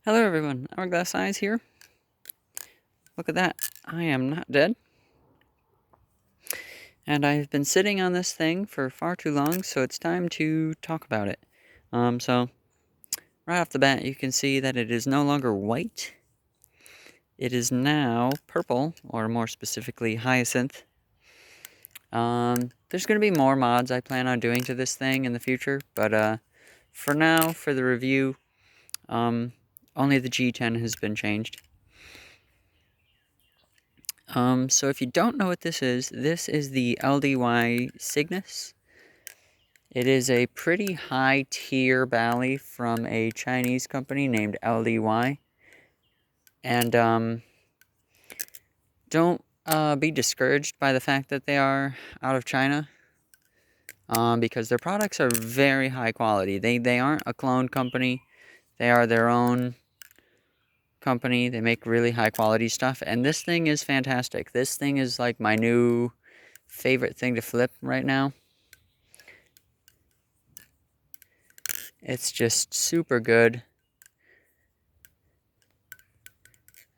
Hello everyone, Hourglass Eyes here. Look at that, I am not dead. And I've been sitting on this thing for far too long, so it's time to talk about it. So, right off the bat, you can see that it is no longer white. It is now purple, or more specifically, hyacinth. There's going to be more mods I plan on doing to this thing in the future, but for now, for the review, only the G10 has been changed. So if you don't know what this is the LDY Cygnus. It is a pretty high tier bally from a Chinese company named LDY. And don't be discouraged by the fact that they are out of China, because their products are very high quality. They aren't a clone company. They are their own company. They make really high quality stuff, and this thing is fantastic. This thing is like my new favorite thing to flip right now. It's just super good,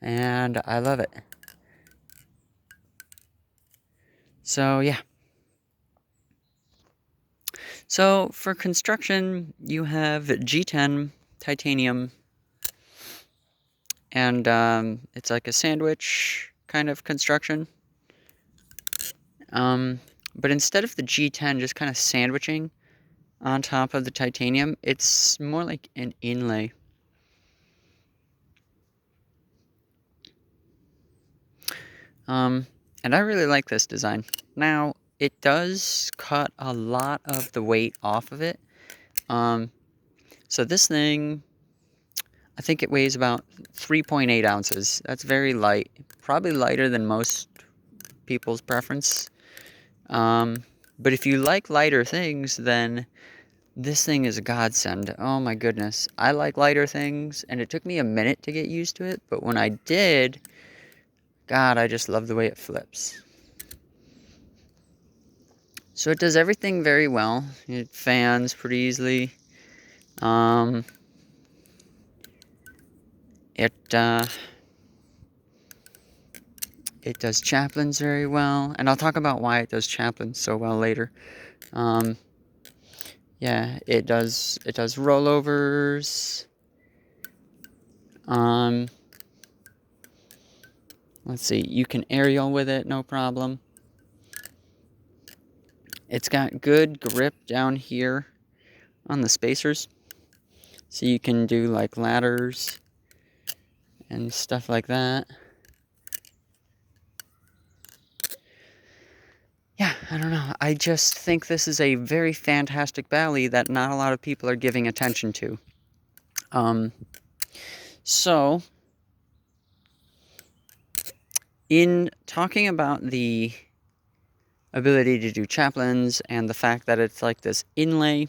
and I love it. So yeah. So for construction, you have G10 titanium, and it's like a sandwich kind of construction. But instead of the G10 just kind of sandwiching on top of the titanium, it's more like an inlay. And I really like this design. Now, it does cut a lot of the weight off of it. So this thing, I think it weighs about 3.8 ounces. That's very light. Probably lighter than most people's preference. But if you like lighter things, then this thing is a godsend. Oh my goodness. I like lighter things, and it took me a minute to get used to it, but when I did, God, I just love the way it flips. So it does everything very well. It fans pretty easily. It does chaplains very well, and I'll talk about why it does chaplains so well later. Yeah, it does rollovers. Let's see, you can aerial with it, no problem. It's got good grip down here on the spacers, so you can do like ladders and stuff like that. Yeah, I don't know. I just think this is a very fantastic bally that not a lot of people are giving attention to. So, in talking about the ability to do chaplains and the fact that it's like this inlay,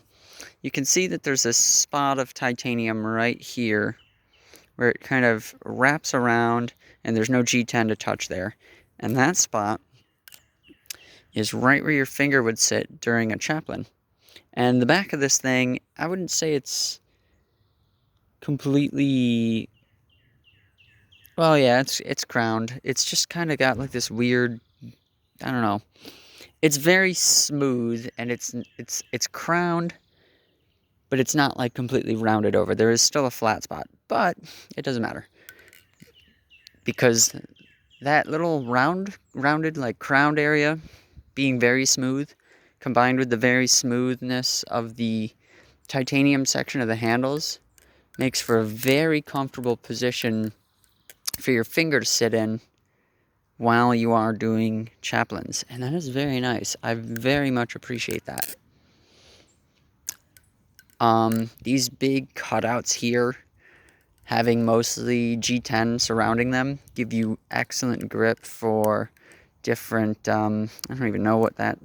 you can see that there's a spot of titanium right here where it kind of wraps around, and there's no G10 to touch there. And that spot is right where your finger would sit during a chaplain. And the back of this thing, I wouldn't say it's completely... Well, yeah, it's crowned. It's just kind of got like this weird... I don't know. It's very smooth, and it's crowned, but it's not like completely rounded over. There is still a flat spot, but it doesn't matter, because that little rounded like crowned area being very smooth, combined with the very smoothness of the titanium section of the handles, makes for a very comfortable position for your finger to sit in while you are doing chaplains, and that is very nice. I very much appreciate that. These big cutouts here, having mostly G10 surrounding them, give you excellent grip for different, I don't even know what that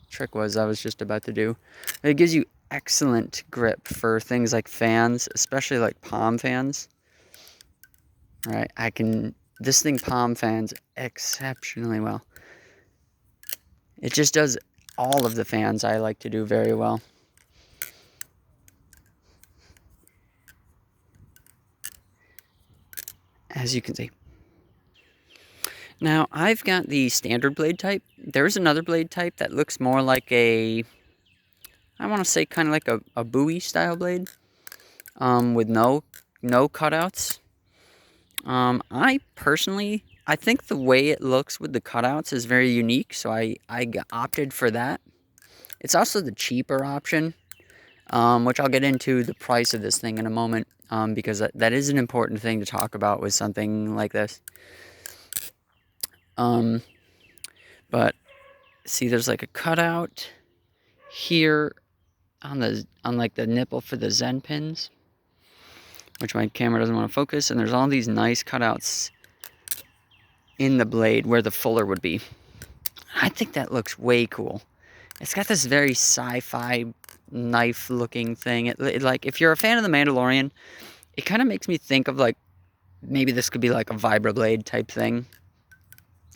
trick was I was just about to do. It gives you excellent grip for things like fans, especially like palm fans. Right, this thing palm fans exceptionally well. It just does all of the fans I like to do very well. as you can see. Now, I've got the standard blade type. There's another blade type that looks more like I want to say kind of like a Bowie style blade, with no cutouts. I think the way it looks with the cutouts is very unique, so I opted for that. It's also the cheaper option, which I'll get into the price of this thing in a moment, because that is an important thing to talk about with something like this. But see, there's like a cutout here on like the nipple for the Zen pins, which my camera doesn't want to focus, and there's all these nice cutouts in the blade where the fuller would be. I think that looks way cool. It's got this very sci-fi knife-looking thing. It like, if you're a fan of The Mandalorian, it kind of makes me think of like, maybe this could be like a vibroblade type thing.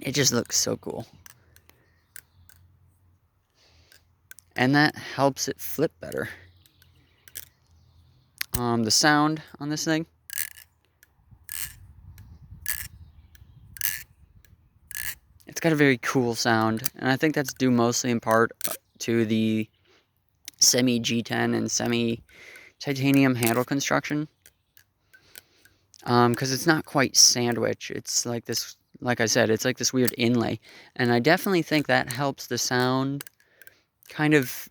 It just looks so cool. And that helps it flip better. The sound on this thing. It's got a very cool sound, and I think that's due mostly in part to the semi G10 and semi titanium handle construction. Because it's not quite sandwich. It's like this, like I said, it's like this weird inlay. And I definitely think that helps the sound kind of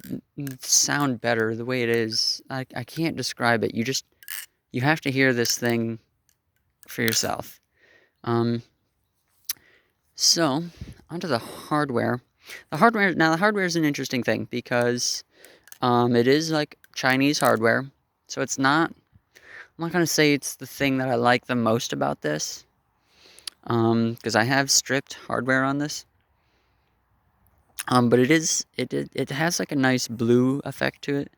sound better the way it is. I can't describe it. You have to hear this thing for yourself. So, onto the hardware. The hardware is an interesting thing because it is like Chinese hardware. So it's not, I'm not going to say it's the thing that I like the most about this, because I have stripped hardware on this. But it has like a nice blue effect to it.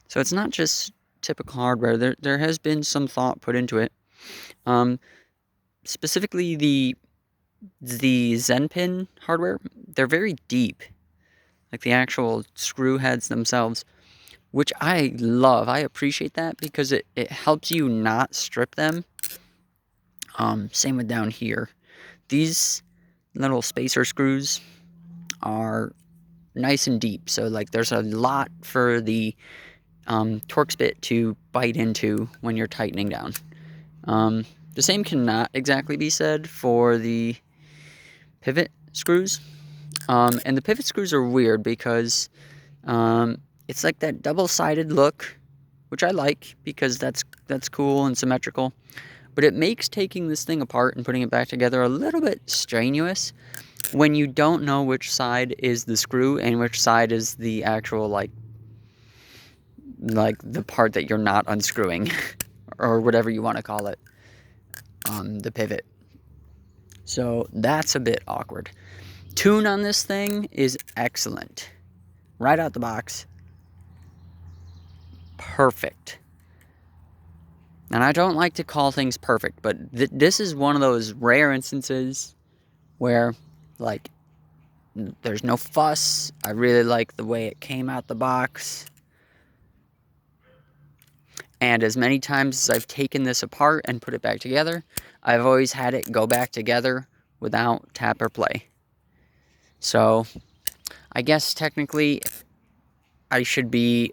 So it's not just typical hardware. There has been some thought put into it. Specifically the Zen pin hardware, they're very deep. Like the actual screw heads themselves, which I love. I appreciate that because it helps you not strip them. Same with down here. These little spacer screws are nice and deep, so like there's a lot for the Torx bit to bite into when you're tightening down. The same cannot exactly be said for the pivot screws. And the pivot screws are weird because it's like that double-sided look, which I like because that's cool and symmetrical. But it makes taking this thing apart and putting it back together a little bit strenuous when you don't know which side is the screw and which side is the actual like the part that you're not unscrewing or whatever you want to call it, the pivot. So that's a bit awkward. Tune on this thing is excellent. Right out the box. Perfect. And I don't like to call things perfect, but this is one of those rare instances where, like, there's no fuss. I really like the way it came out the box. And as many times as I've taken this apart and put it back together, I've always had it go back together without tap or play. So, I guess technically I should be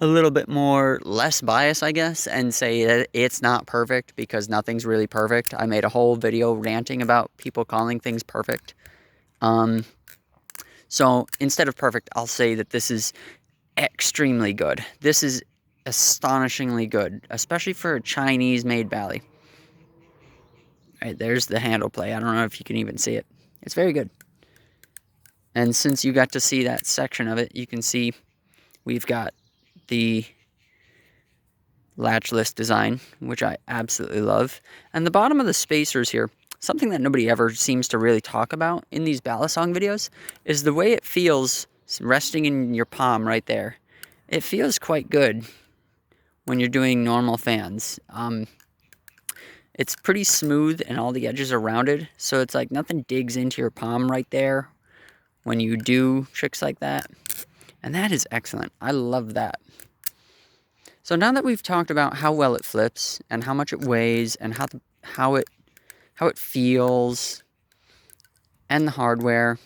a little bit less biased, I guess, and say that it's not perfect because nothing's really perfect. I made a whole video ranting about people calling things perfect. So instead of perfect, I'll say that this is extremely good. This is astonishingly good, especially for a Chinese-made Bally. Right, there's the handle play. I don't know if you can even see it. It's very good. And since you got to see that section of it, you can see we've got the latchless design, which I absolutely love. And the bottom of the spacers here, something that nobody ever seems to really talk about in these balisong videos, is the way it feels resting in your palm right there. It feels quite good when you're doing normal fans. It's pretty smooth and all the edges are rounded, so it's like nothing digs into your palm right there when you do tricks like that. And that is excellent. I love that. So now that we've talked about how well it flips and how much it weighs and how it feels and the hardware,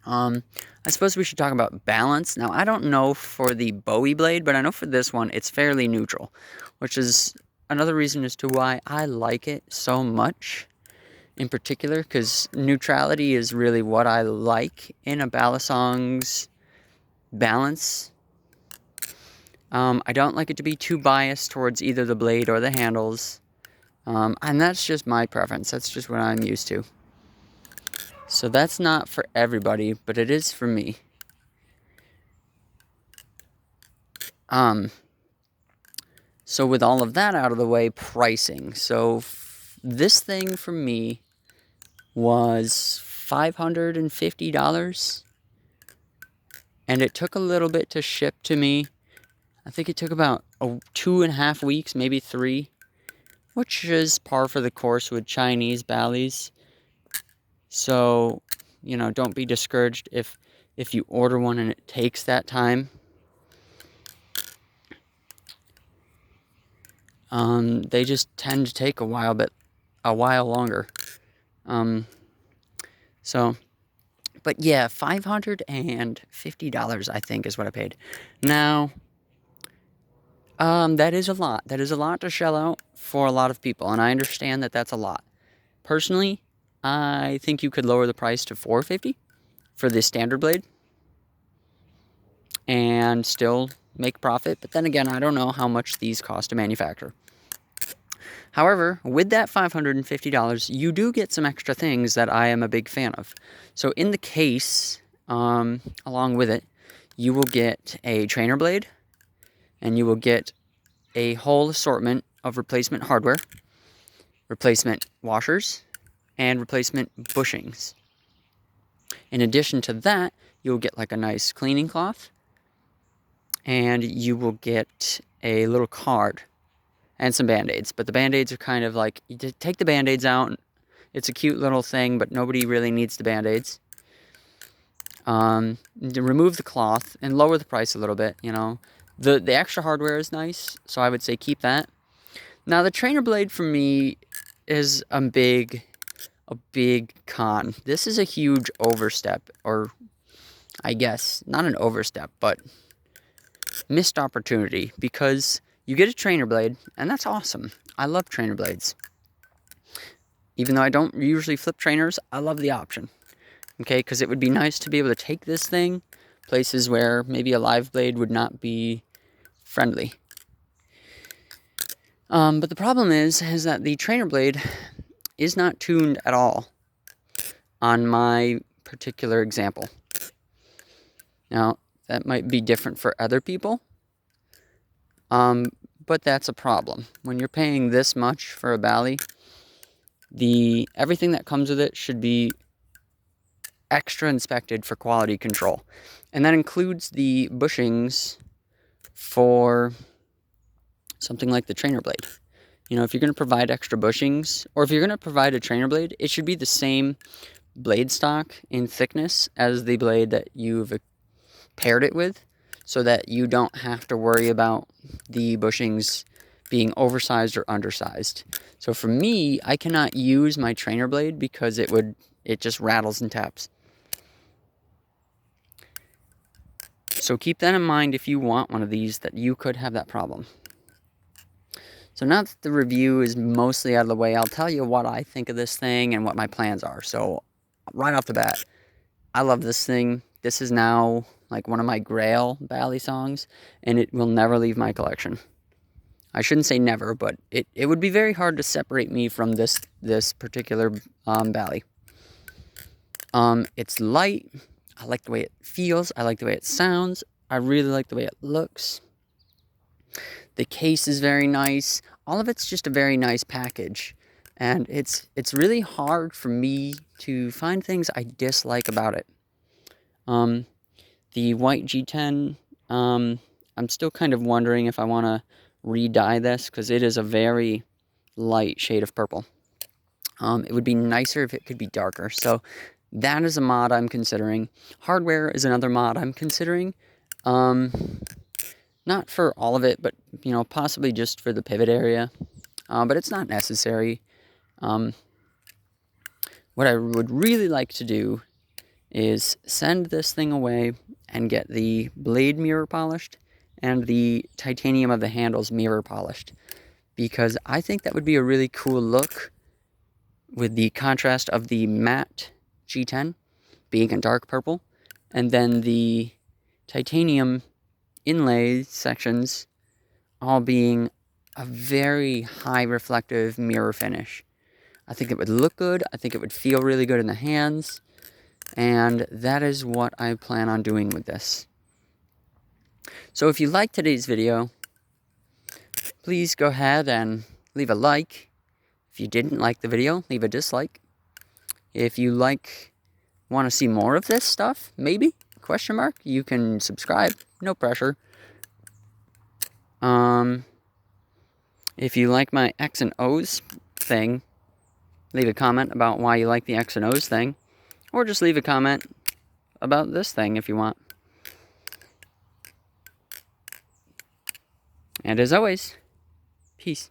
I suppose we should talk about balance. Now, I don't know for the Bowie blade, but I know for this one, it's fairly neutral, which is another reason as to why I like it so much in particular, because neutrality is really what I like in a balisong's balance. I don't like it to be too biased towards either the blade or the handles, and that's just my preference. That's just what I'm used to. So that's not for everybody, but it is for me. So with all of that out of the way, pricing. So this thing for me was $550, and it took a little bit to ship to me. I think it took about 2.5 weeks, maybe 3, which is par for the course with Chinese ballies. So, you know, don't be discouraged if you order one and it takes that time. They just tend to take a while longer. But yeah, $550, I think, is what I paid. Now, that is a lot. That is a lot to shell out for a lot of people, and I understand that that's a lot. Personally, I think you could lower the price to $450 for the standard blade and still make profit. But then again, I don't know how much these cost to manufacture. However, with that $550, you do get some extra things that I am a big fan of. So in the case, along with it, you will get a trainer blade, and you will get a whole assortment of replacement hardware, replacement washers, and replacement bushings. In addition to that, you'll get like a nice cleaning cloth, and you will get a little card and some Band-Aids. But the Band-Aids are kind of like, you take the Band-Aids out. It's a cute little thing, but nobody really needs the Band-Aids. Remove the cloth and lower the price a little bit, you know. The extra hardware is nice, so I would say keep that. Now, the trainer blade for me is a big con. This is a huge overstep, or I guess not an overstep, but missed opportunity, because you get a trainer blade, and that's awesome. I love trainer blades. Even though I don't usually flip trainers, I love the option. Okay, because it would be nice to be able to take this thing places where maybe a live blade would not be friendly. But the problem is that the trainer blade is not tuned at all on my particular example. Now, that might be different for other people, but that's a problem. When you're paying this much for a bally, everything that comes with it should be extra inspected for quality control. And that includes the bushings for something like the trainer blade. You know, if you're going to provide extra bushings, or if you're going to provide a trainer blade, it should be the same blade stock in thickness as the blade that you've paired it with, so that you don't have to worry about the bushings being oversized or undersized. So for me, I cannot use my trainer blade because it just rattles and taps. So keep that in mind if you want one of these, that you could have that problem. So now that the review is mostly out of the way, I'll tell you what I think of this thing and what my plans are. So right off the bat, I love this thing. This is now like one of my grail bally songs, and it will never leave my collection. I shouldn't say never, but it would be very hard to separate me from this particular bally. It's light. I like the way it feels. I like the way it sounds. I really like the way it looks. The case is very nice. All of it's just a very nice package. And it's really hard for me to find things I dislike about it. The white G10, I'm still kind of wondering if I want to re-dye this, because it is a very light shade of purple. It would be nicer if it could be darker. So that is a mod I'm considering. Hardware is another mod I'm considering. Not for all of it, but, you know, possibly just for the pivot area. But it's not necessary. What I would really like to do is send this thing away and get the blade mirror polished and the titanium of the handles mirror polished, because I think that would be a really cool look with the contrast of the matte G10 being a dark purple, and then the titanium inlay sections all being a very high reflective mirror finish. I think it would look good, I think it would feel really good in the hands, and that is what I plan on doing with this. So if you liked today's video, please go ahead and leave a like. If you didn't like the video, leave a dislike. If you want to see more of this stuff, maybe, question mark, you can subscribe, no pressure. If you like my X and O's thing, leave a comment about why you like the X and O's thing, or just leave a comment about this thing if you want. And as always, peace.